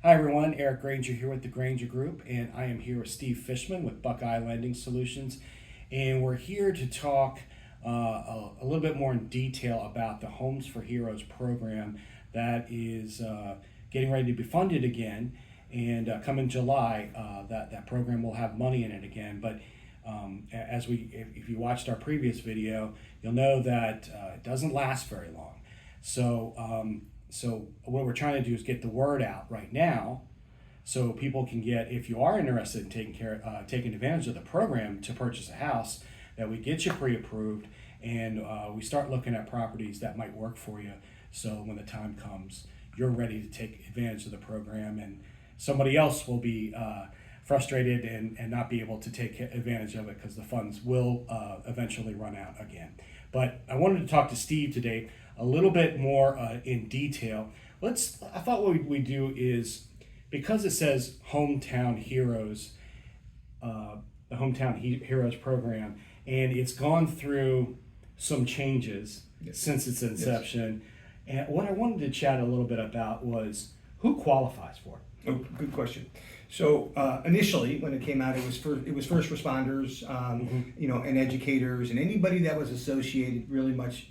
Hi everyone, Eric Granger here with the Granger Group, and I am here with Steve Fishman with Buckeye Lending Solutions, and we're here to talk a little bit more in detail about the Homes for Heroes program that is getting ready to be funded again, and come in July, that program will have money in it again. But if you watched our previous video, you'll know that it doesn't last very long. So what we're trying to do is get the word out right now, so people can get, if you are interested in taking advantage of the program to purchase a house, that we get you pre-approved and we start looking at properties that might work for you. So when the time comes, you're ready to take advantage of the program, and somebody else will be frustrated and not be able to take advantage of it because the funds will eventually run out again. But I wanted to talk to Steve today a little bit more in detail. I thought what we do is, because it says Hometown Heroes, the Hometown Heroes program, and it's gone through some changes since its inception. Yes. And what I wanted to chat a little bit about was who qualifies for it. Oh, good question. So initially, when it came out, it was first responders, and educators, and anybody that was associated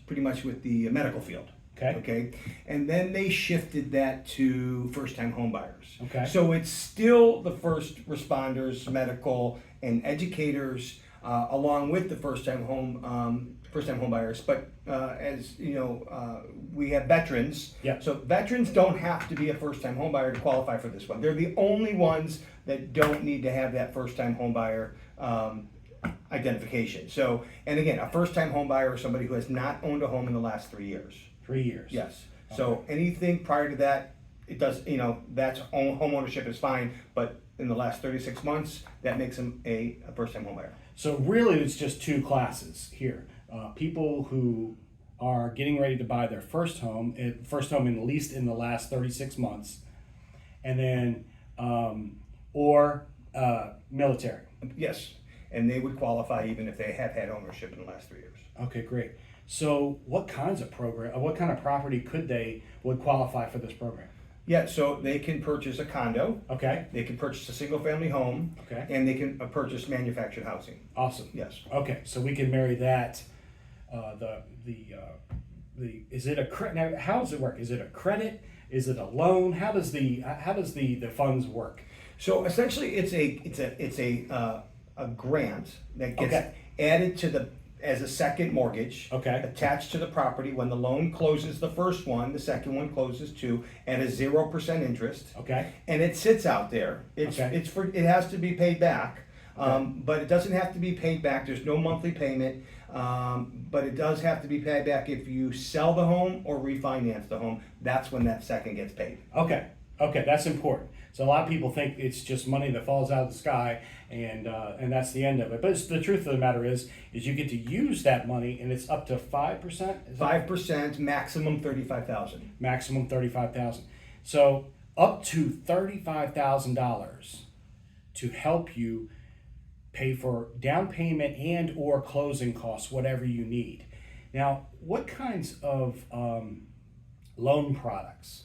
pretty much with the medical field. Okay. And then they shifted that to first-time home buyers. Okay. So it's still the first responders, medical, and educators, along with the first-time home buyers. But as you know, we have veterans. Yeah. So veterans don't have to be a first-time home buyer to qualify for this one. They're the only ones that don't need to have that first-time home buyer identification. So, and again, a first-time home buyer is somebody who has not owned a home in the last 3 years. 3 years. Yes. Okay. So anything prior to that, it does. That's home ownership is fine, but in the last 36 months, that makes them a first-time home buyer. So really, it's just two classes here. People who are getting ready to buy their first home at least in the last 36 months, and then or military. Yes, and they would qualify even if they have had ownership in the last 3 years. Okay, great. So what kind of property would qualify for this program? Yeah, so they can purchase a condo. Okay. They can purchase a single-family home. Okay. And they can purchase manufactured housing. Awesome. Yes. Okay, so we can marry that. Is it a credit? Now, how does it work? Is it a credit? Is it a loan? How does the funds work? So essentially, it's a grant that gets added as a second mortgage, attached to the property. When the loan closes, the first one, the second one closes too, at a 0% interest. Okay. And it sits out there. It has to be paid back, but it doesn't have to be paid back. There's no monthly payment, but it does have to be paid back if you sell the home or refinance the home. That's when that second gets paid. Okay, that's important. So a lot of people think it's just money that falls out of the sky, and that's the end of it. But the truth of the matter is you get to use that money, and it's up to 5%. 5%, maximum $35,000. Maximum $35,000. So up to $35,000 to help you pay for down payment and or closing costs, whatever you need. Now, what kinds of loan products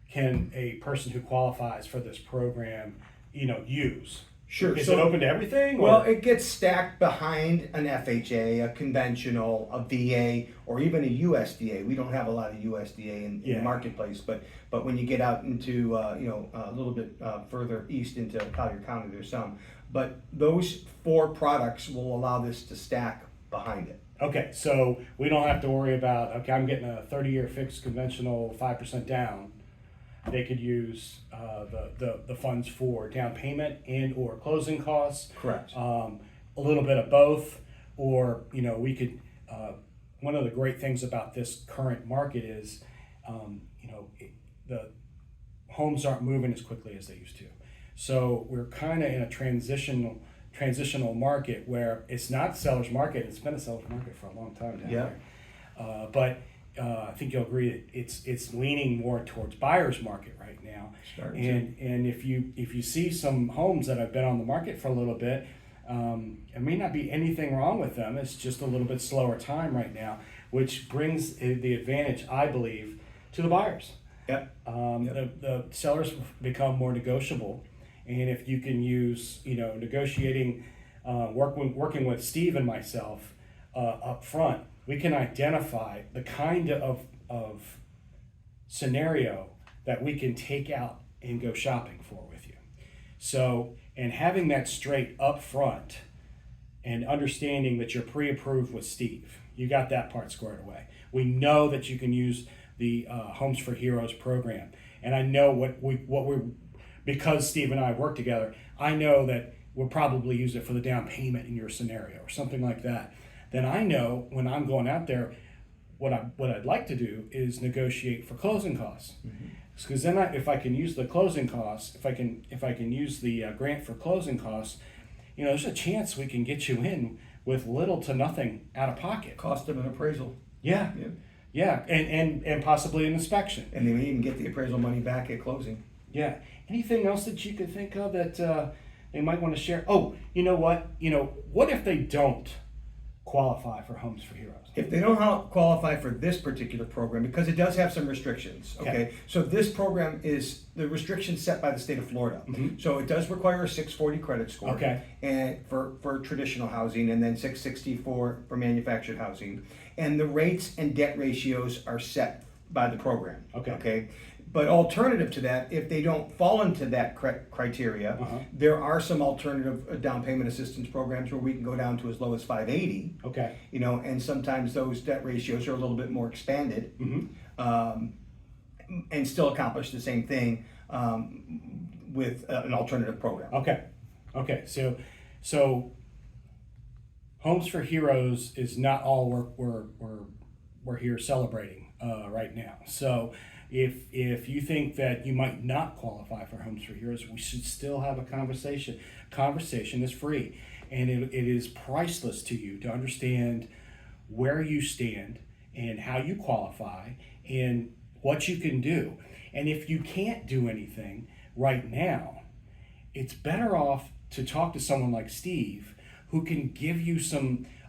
can a person who qualifies for this program, use? Sure. Is it open to everything? Well, it gets stacked behind an FHA, a conventional, a VA, or even a USDA. We don't have a lot of USDA in the marketplace, but when you get out into a little bit further east into Collier County, there's some. But those four products will allow this to stack behind it. Okay, so we don't have to worry about, I'm getting a 30-year fixed conventional 5% down. They could use the funds for down payment and or closing costs. Correct. A little bit of both, or we could. One of the great things about this current market is, the homes aren't moving as quickly as they used to. So we're kind of in a transitional market where it's not a seller's market. It's been a seller's market for a long time down there. But I think you'll agree that it's leaning more towards buyer's market right now. And if you see some homes that have been on the market for a little bit, it may not be anything wrong with them. It's just a little bit slower time right now, which brings the advantage, I believe, to the buyers. Yep. The sellers become more negotiable, and if you can use, negotiating, working with Steve and myself up front, we can identify the kind of scenario that we can take out and go shopping for with you. So, and having that straight up front and understanding that you're pre-approved with Steve, you got that part squared away. We know that you can use the Homes for Heroes program, and I know what we're, because Steve and I work together, I know that we'll probably use it for the down payment in your scenario or something like that. Then I know when I'm going out there, what I'd like to do is negotiate for closing costs, because then if I can use the closing costs, if I can use the grant for closing costs, there's a chance we can get you in with little to nothing out of pocket. Cost of an appraisal. Yeah. Yeah, and possibly an inspection. And they may even get the appraisal money back at closing. Yeah. Anything else that you could think of that they might want to share? Oh, you know what? What if they don't qualify for Homes for Heroes? If they don't qualify for this particular program, because it does have some restrictions, okay? So this program is the restrictions set by the state of Florida. So it does require a 640 credit score. Okay. And for traditional housing, and then 660 for manufactured housing. And the rates and debt ratios are set by the program. Okay. But alternative to that, if they don't fall into that criteria, there are some alternative down payment assistance programs where we can go down to as low as 580. Okay. And sometimes those debt ratios are a little bit more expanded, and still accomplish the same thing with an alternative program. Okay. So Homes for Heroes is not all we're here celebrating right now. So if you think that you might not qualify for Homes for Heroes, we should still have a conversation. Conversation is free, and it is priceless to you to understand where you stand and how you qualify and what you can do. And if you can't do anything right now, it's better off to talk to someone like Steve, who can give you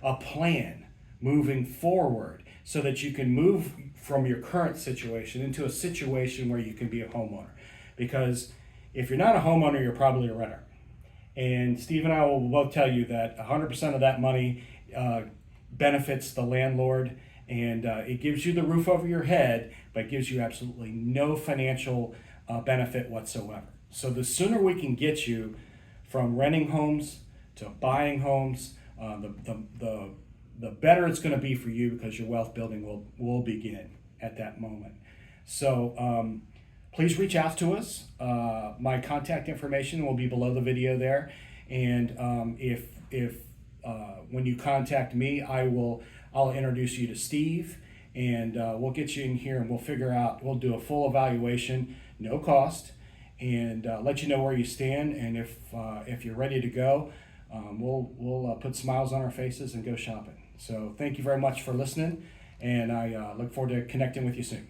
a plan moving forward so that you can move from your current situation into a situation where you can be a homeowner. Because if you're not a homeowner, you're probably a renter. And Steve and I will both tell you that 100% of that money benefits the landlord, and it gives you the roof over your head, but gives you absolutely no financial benefit whatsoever. So the sooner we can get you from renting homes to buying homes, the better it's going to be for you, because your wealth building will begin at that moment. So please reach out to us. My contact information will be below the video there, and if when you contact me, I'll introduce you to Steve, and we'll get you in here, and we'll do a full evaluation, no cost, and let you know where you stand. And if you're ready to go, we'll put smiles on our faces and go shopping. So thank you very much for listening, and I look forward to connecting with you soon.